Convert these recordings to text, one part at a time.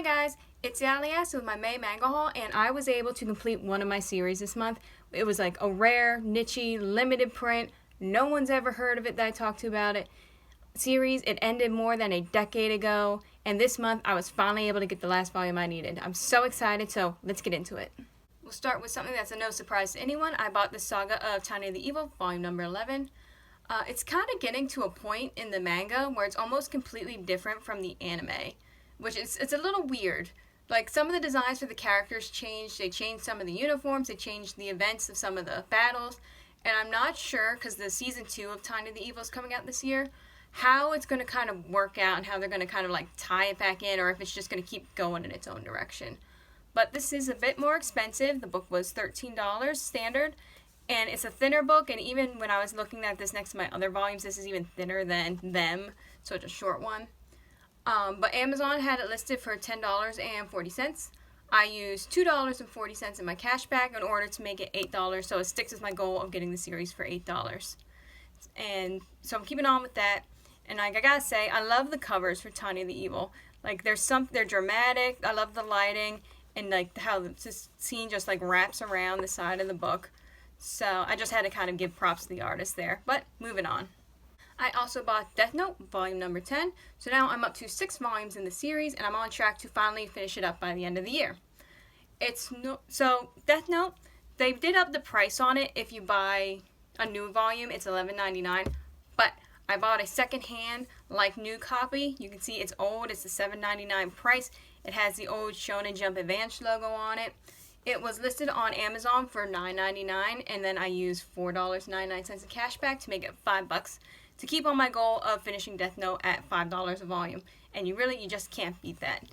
guys, it's Alias with my May Manga Haul, and I was able to complete one of my series this month. It was like a rare, niche-y, limited print, no one's ever heard of it that I talked to about it series. It ended more than a decade ago, and this month I was finally able to get the last volume I needed. I'm so excited, so let's get into it. We'll start with something that's a no surprise to anyone. I bought the Saga of Tiny the Evil, volume number 11. It's kind of getting to a point in the manga where it's almost completely different from the anime, which it's a little weird. Like, some of the designs for the characters changed, they changed some of the uniforms, they changed the events of some of the battles, and I'm not sure, because the season 2 of Tiny the Evil is coming out this year, how it's going to kind of work out and how they're going to kind of like tie it back in, or if it's just going to keep going in its own direction. But this is a bit more expensive. The book was $13 standard, and it's a thinner book, and even when I was looking at this next to my other volumes, this is even thinner than them, so it's a short one. But Amazon had it listed for $10.40. I used $2.40 in my cashback in order to make it $8, so it sticks with my goal of getting the series for $8. And so I'm keeping on with that. And like I gotta say, I love the covers for Tiny the Evil. Like, they're dramatic. I love the lighting and like how this scene just like wraps around the side of the book. So I just had to kind of give props to the artist there. But moving on. I also bought Death Note, volume number 10. So now I'm up to 6 volumes in the series, and I'm on track to finally finish it up by the end of the year. So Death Note, they did up the price on it. If you buy a new volume, it's $11.99. But I bought a secondhand, like, new copy. You can see it's old. It's the $7.99 price. It has the old Shonen Jump Advance logo on it. It was listed on Amazon for $9.99, and then I used $4.99 in cash back to make it $5 to keep on my goal of finishing Death Note at $5 a volume. And you just can't beat that.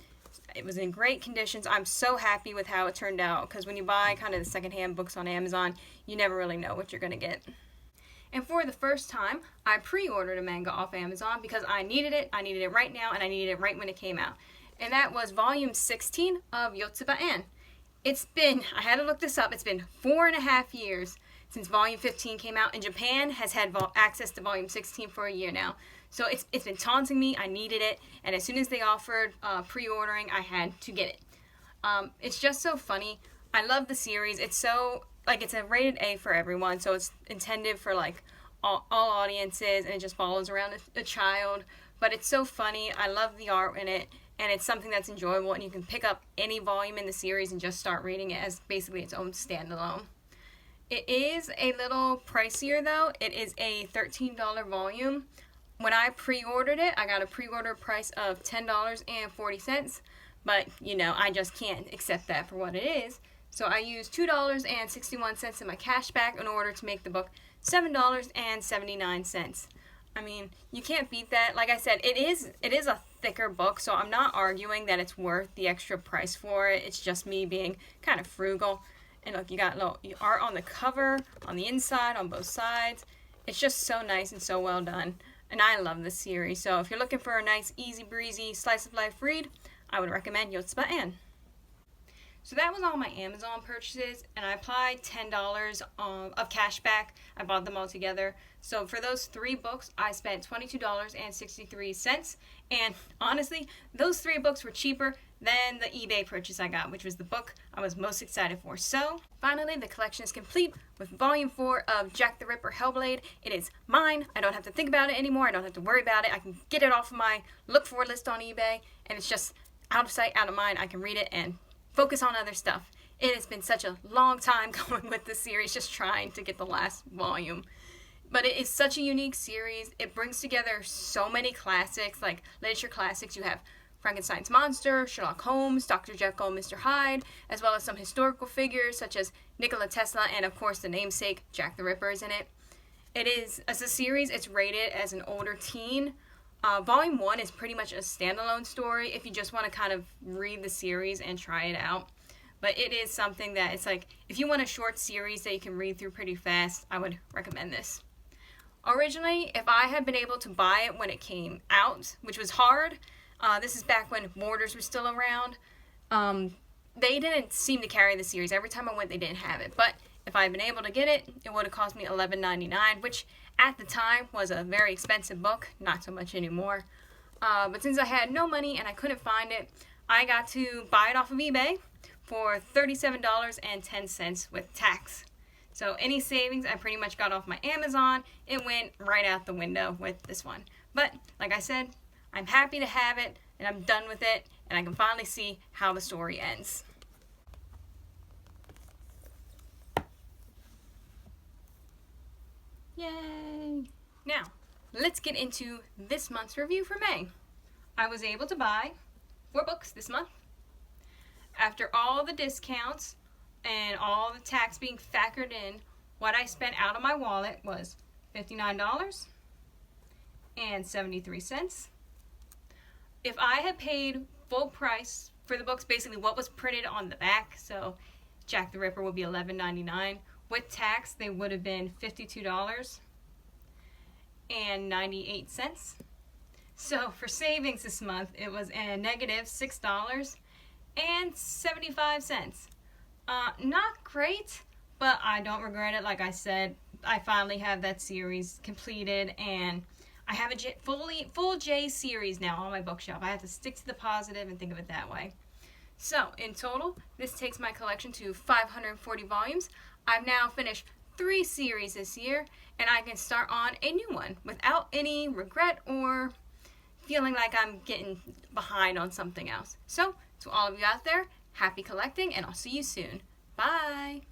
It was in great conditions. I'm so happy with how it turned out, because when you buy kind of the secondhand books on Amazon, you never really know what you're going to get. And for the first time, I pre-ordered a manga off Amazon because I needed it. I needed it right now, and I needed it right when it came out. And that was volume 16 of Yotsuba-an. I had to look this up, it's been 4.5 years since volume 15 came out, and Japan has had access to volume 16 for a year now. So it's been taunting me. I needed it, and as soon as they offered pre-ordering, I had to get it. It's just so funny. I love the series. It's so, like, it's a rated A for everyone, so it's intended for, like, all audiences, and it just follows around a child. But it's so funny. I love the art in it, and it's something that's enjoyable, and you can pick up any volume in the series and just start reading it as basically its own standalone. It is a little pricier, though. It is a $13 volume. When I pre-ordered it, I got a pre-order price of $10.40, but, I just can't accept that for what it is. So I used $2.61 in my cash back in order to make the book $7.79. I mean, you can't beat that. Like I said, it is a thicker book, so I'm not arguing that it's worth the extra price for it. It's just me being kind of frugal. And look, you got little art on the cover, on the inside, on both sides. It's just so nice and so well done. And I love this series. So if you're looking for a nice, easy breezy slice of life read, I would recommend Yotsuba-an. So that was all my Amazon purchases, and I applied $10 of cash back. I bought them all together. So for those 3 books, I spent $22.63. And honestly, those 3 books were cheaper than the eBay purchase I got, which was the book I was most excited for. So finally, the collection is complete with volume 4 of Jack the Ripper Hellblade. It is mine. I don't have to think about it anymore. I don't have to worry about it. I can get it off of my look for list on eBay, and it's just out of sight, out of mind. I can read it and focus on other stuff. It has been such a long time going with this series, just trying to get the last volume. But it is such a unique series. It brings together so many classics, like literature classics. You have Frankenstein's Monster, Sherlock Holmes, Dr. Jekyll and Mr. Hyde, as well as some historical figures such as Nikola Tesla, and of course the namesake, Jack the Ripper, is in it. It is, as a series, it's rated as an older teen. Volume 1 is pretty much a standalone story if you just want to kind of read the series and try it out. But it is something that it's like, if you want a short series that you can read through pretty fast, I would recommend this. Originally, if I had been able to buy it when it came out, which was hard, this is back when Borders were still around, they didn't seem to carry the series. Every time I went, they didn't have it. But if I had been able to get it, it would have cost me $11.99, which at the time was a very expensive book, not so much anymore. But since I had no money and I couldn't find it, I got to buy it off of eBay for $37.10 with tax. So any savings I pretty much got off my Amazon, it went right out the window with this one. But like I said, I'm happy to have it, and I'm done with it, and I can finally see how the story ends. Yay! Now, let's get into this month's review for May. I was able to buy 4 books this month. After all the discounts and all the tax being factored in, what I spent out of my wallet was $59.73. If I had paid full price for the books, basically what was printed on the back, so Jack the Ripper would be $11.99. With tax, they would have been $52.98. So for savings this month, it was a negative $6.75. Not great, but I don't regret it. Like I said, I finally have that series completed, and I have a full J series now on my bookshelf. I have to stick to the positive and think of it that way. So in total, this takes my collection to 540 volumes. I've now finished 3 series this year, and I can start on a new one without any regret or feeling like I'm getting behind on something else. So to all of you out there, happy collecting, and I'll see you soon. Bye!